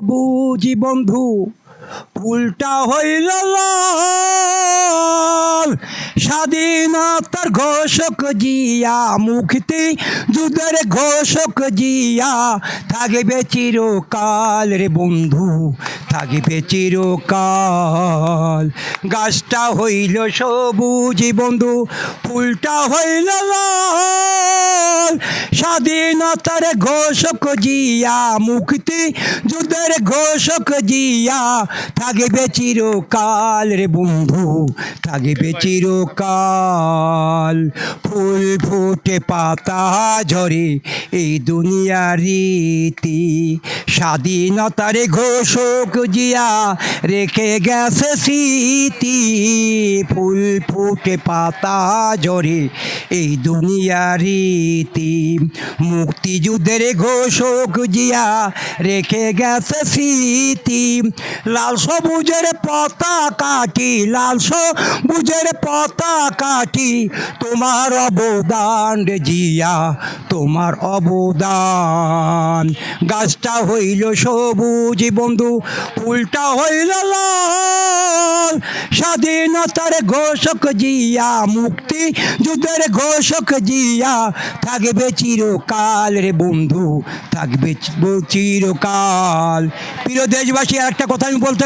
বুঝি বন্ধু ফুলটা হইল লাল, স্বাধীনতার ঘোষক জিয়া, মুক্তি যুদ্ধের ঘোষক জিয়া, থাকবে চিরকাল রে বন্ধু, থাকবে চিরকাল। গাছটা হইল সবুজ বন্ধু, ফুলটা হইল লাল, স্বাধীনতার ঘোষক জিয়া, মুক্তি যুদ্ধের ঘোষক জিয়া, থাকবে চিরকাল রে বন্ধু, থাকবে চিরকাল। ফুল ফুটে পাতা ঝরে এই দুনিয়ার রীতি, স্বাধীনতার ঘোষক জিয়া রেখে গেছে স্মৃতি। ফুল ফুটে পাতা ঝরে এই দুনিয়ার রীতি, মুক্তিযুদ্ধের ঘোষক জিয়া রেখে গেছে স্মৃতি। লাল সবুজের পতাকাটি, লাল সবুজের পতাকাটি, তোমার অবদান রে জিয়া, তোমার অবদান। গাছটা হইল সবুজ বন্ধু, ফুলটা হইল লাল, স্বাধীনতার ঘোষক জিয়া, মুক্তি যুদ্ধের ঘোষক জিয়া, থাকবে চিরকাল রে বন্ধু, থাকবে চিরকাল। প্রিয় দেশবাসী, একটা কথা আমি বলতে